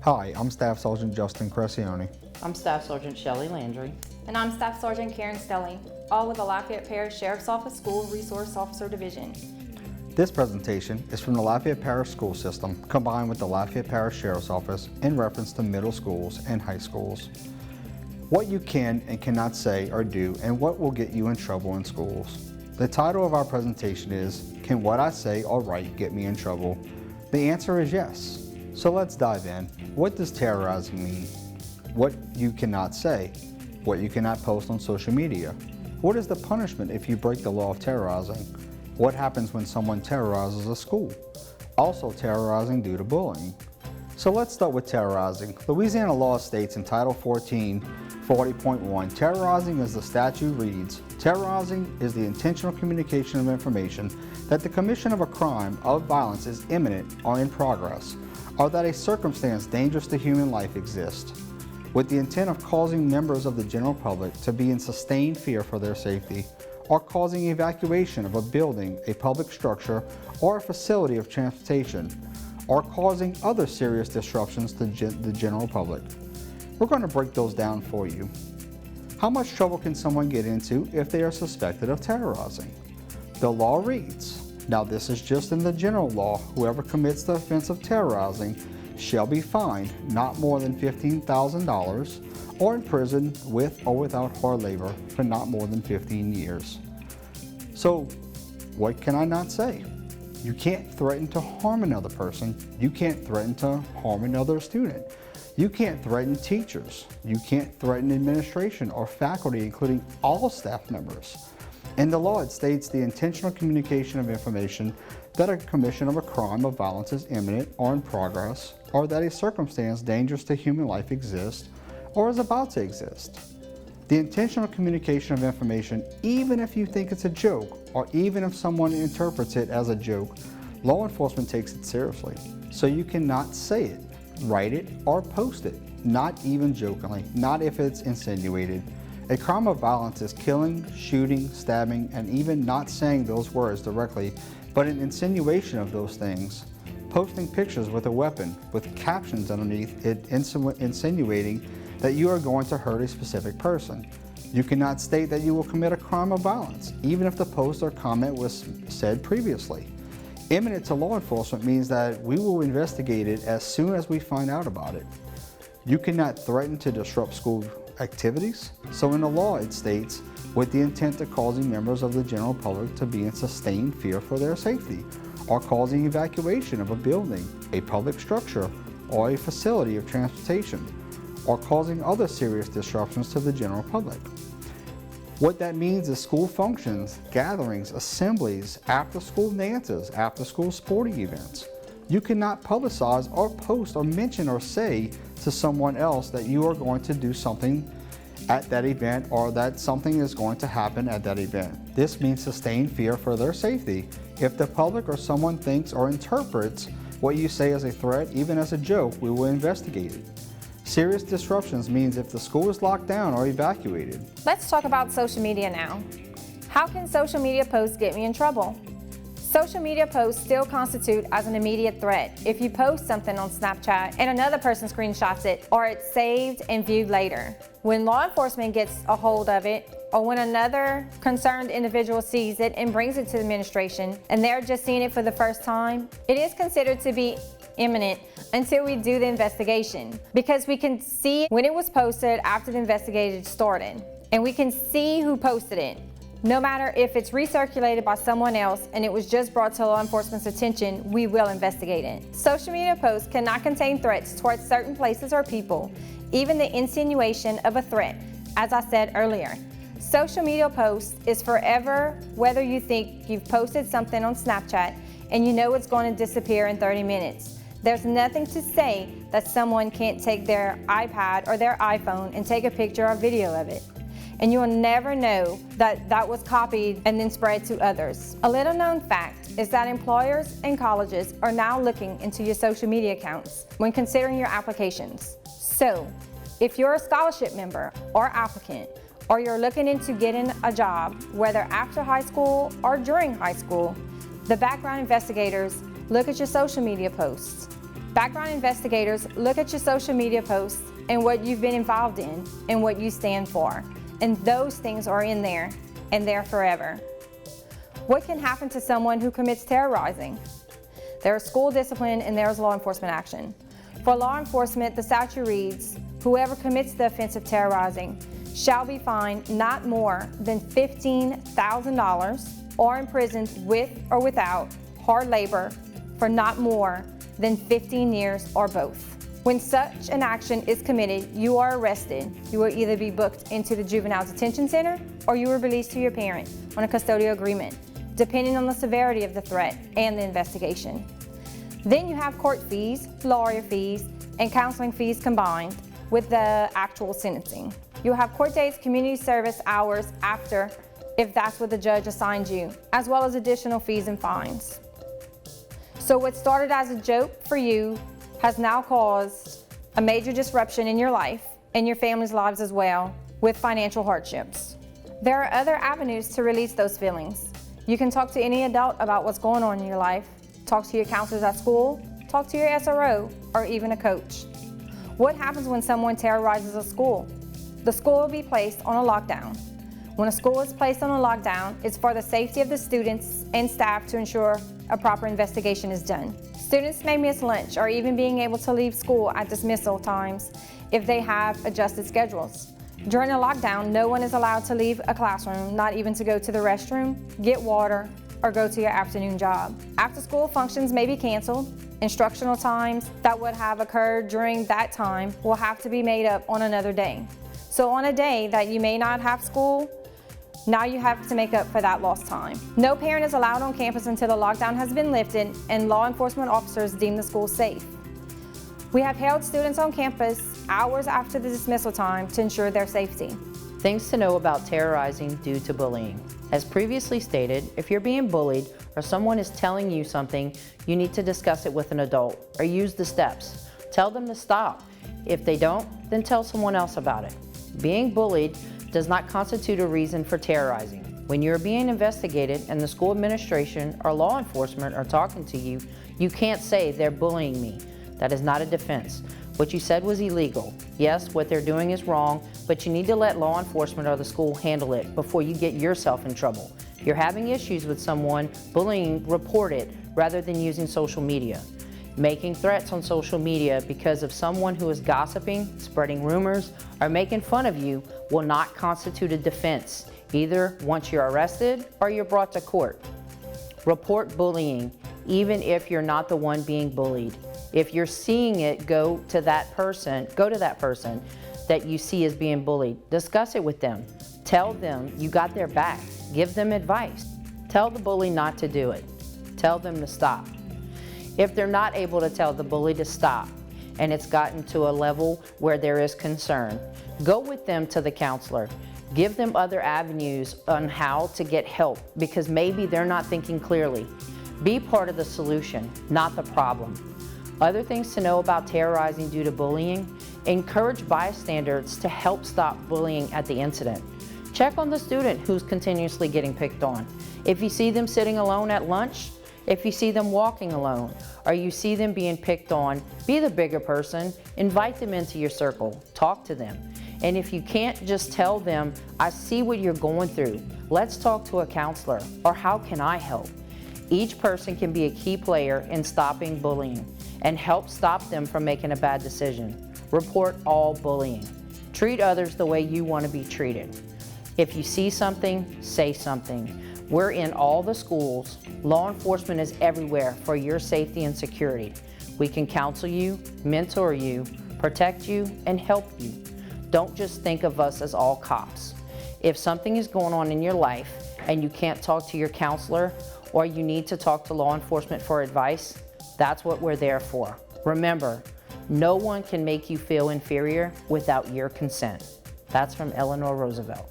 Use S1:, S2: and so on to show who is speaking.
S1: Hi, I'm Staff Sergeant Justin Crescione.
S2: I'm Staff Sergeant Shelley Landry.
S3: And I'm Staff Sergeant Karen Stelly, all with the Lafayette Parish Sheriff's Office School Resource Officer Division.
S1: This presentation is from the Lafayette Parish School System combined with the Lafayette Parish Sheriff's Office in reference to middle schools and high schools. What you can and cannot say or do and what will get you in trouble in schools. The title of our presentation is, Can What I Say or Write Get Me in Trouble? The answer is yes. So let's dive in. What does terrorizing mean? What you cannot say? What you cannot post on social media? What is the punishment if you break the law of terrorizing? What happens when someone terrorizes a school? Also terrorizing due to bullying. So let's start with terrorizing. Louisiana law states in Title 14, 40.1, terrorizing as the statute reads, terrorizing is the intentional communication of information that the commission of a crime of violence is imminent or in progress, or that a circumstance dangerous to human life exists, with the intent of causing members of the general public to be in sustained fear for their safety, or causing evacuation of a building, a public structure, or a facility of transportation, or causing other serious disruptions to the general public. We're going to break those down for you. How much trouble can someone get into if they are suspected of terrorizing? The law reads, now this is just in the general law, whoever commits the offense of terrorizing shall be fined not more than $15,000 or imprisoned with or without hard labor for not more than 15 years. So what can I not say? You can't threaten to harm another person. You can't threaten to harm another student. You can't threaten teachers. You can't threaten administration or faculty, including all staff members. In the law, it states the intentional communication of information that a commission of a crime of violence is imminent or in progress, or that a circumstance dangerous to human life exists or is about to exist. The intentional communication of information, even if you think it's a joke, or even if someone interprets it as a joke, law enforcement takes it seriously. So you cannot say it, write it, or post it, not even jokingly, not if it's insinuated. A crime of violence is killing, shooting, stabbing, and even not saying those words directly, but an insinuation of those things. Posting pictures with a weapon, with captions underneath it insinuating that you are going to hurt a specific person. You cannot state that you will commit a crime of violence, even if the post or comment was said previously. Imminent to law enforcement means that we will investigate it as soon as we find out about it. You cannot threaten to disrupt school activities. So in the law it states, with the intent of causing members of the general public to be in sustained fear for their safety, or causing evacuation of a building, a public structure, or a facility of transportation, or causing other serious disruptions to the general public. What that means is school functions, gatherings, assemblies, after-school dances, after-school sporting events. You cannot publicize or post or mention or say to someone else that you are going to do something at that event or that something is going to happen at that event. This means sustained fear for their safety. If the public or someone thinks or interprets what you say as a threat, even as a joke, we will investigate it. Serious disruptions means if the school is locked down or evacuated.
S3: Let's talk about social media now. How can social media posts get me in trouble? Social media posts still constitute as an immediate threat if you post something on Snapchat and another person screenshots it, or it's saved and viewed later. When law enforcement gets a hold of it, or when another concerned individual sees it and brings it to the administration and they're just seeing it for the first time, it is considered to be imminent until we do the investigation, because we can see when it was posted after the investigation started, and we can see who posted it. No matter if it's recirculated by someone else and it was just brought to law enforcement's attention, we will investigate it. Social media posts cannot contain threats towards certain places or people, even the insinuation of a threat, as I said earlier. Social media posts is forever, whether you think you've posted something on Snapchat and you know it's going to disappear in 30 minutes. There's nothing to say that someone can't take their iPad or their iPhone and take a picture or video of it. And you will never know that that was copied and then spread to others. A little known fact is that employers and colleges are now looking into your social media accounts when considering your applications. So, if you're a scholarship member or applicant, or you're looking into getting a job, whether after high school or during high school, the background investigators look at your social media posts. Background investigators look at your social media posts and what you've been involved in and what you stand for. And those things are in there and there forever. What can happen to someone who commits terrorizing? There is school discipline and there is law enforcement action. For law enforcement, the statute reads, whoever commits the offense of terrorizing shall be fined not more than $15,000 or imprisoned with or without hard labor for not more than 15 years or both. When such an action is committed, you are arrested. You will either be booked into the juvenile detention center or you are released to your parent on a custodial agreement, depending on the severity of the threat and the investigation. Then you have court fees, lawyer fees, and counseling fees combined with the actual sentencing. You'll have court days, community service hours after, if that's what the judge assigned you, as well as additional fees and fines. So what started as a joke for you has now caused a major disruption in your life and your family's lives as well, with financial hardships. There are other avenues to release those feelings. You can talk to any adult about what's going on in your life, talk to your counselors at school, talk to your SRO, or even a coach. What happens when someone terrorizes a school? The school will be placed on a lockdown. When a school is placed on a lockdown, it's for the safety of the students and staff to ensure a proper investigation is done. Students may miss lunch or even being able to leave school at dismissal times if they have adjusted schedules. During a lockdown, no one is allowed to leave a classroom, not even to go to the restroom, get water, or go to your afternoon job. After-school functions may be canceled. Instructional times that would have occurred during that time will have to be made up on another day. So on a day that you may not have school, now you have to make up for that lost time. No parent is allowed on campus until the lockdown has been lifted and law enforcement officers deem the school safe. We have held students on campus hours after the dismissal time to ensure their safety.
S2: Things to know about terrorizing due to bullying. As previously stated, if you're being bullied or someone is telling you something, you need to discuss it with an adult or use the steps. Tell them to stop. If they don't, then tell someone else about it. Being bullied does not constitute a reason for terrorizing. When you're being investigated and the school administration or law enforcement are talking to you, you can't say they're bullying me. That is not a defense. What you said was illegal. Yes, what they're doing is wrong, but you need to let law enforcement or the school handle it before you get yourself in trouble. If you're having issues with someone bullying, report it rather than using social media. Making threats on social media because of someone who is gossiping, spreading rumors, or making fun of you will not constitute a defense, either once you're arrested or you're brought to court. Report bullying, even if you're not the one being bullied. If you're seeing it, go to that person that you see as being bullied. Discuss it with them. Tell them you got their back. Give them advice. Tell the bully not to do it. Tell them to stop. If they're not able to tell the bully to stop and it's gotten to a level where there is concern, go with them to the counselor. Give them other avenues on how to get help because maybe they're not thinking clearly. Be part of the solution, not the problem. Other things to know about terrorizing due to bullying: encourage bystanders to help stop bullying at the incident. Check on the student who's continuously getting picked on. If you see them sitting alone at lunch, if you see them walking alone, or you see them being picked on, be the bigger person, invite them into your circle, talk to them. And if you can't just tell them, I see what you're going through, let's talk to a counselor, or how can I help? Each person can be a key player in stopping bullying and help stop them from making a bad decision. Report all bullying. Treat others the way you want to be treated. If you see something, say something. We're in all the schools. Law enforcement is everywhere for your safety and security. We can counsel you, mentor you, protect you, and help you. Don't just think of us as all cops. If something is going on in your life and you can't talk to your counselor or you need to talk to law enforcement for advice, that's what we're there for. Remember, no one can make you feel inferior without your consent. That's from Eleanor Roosevelt.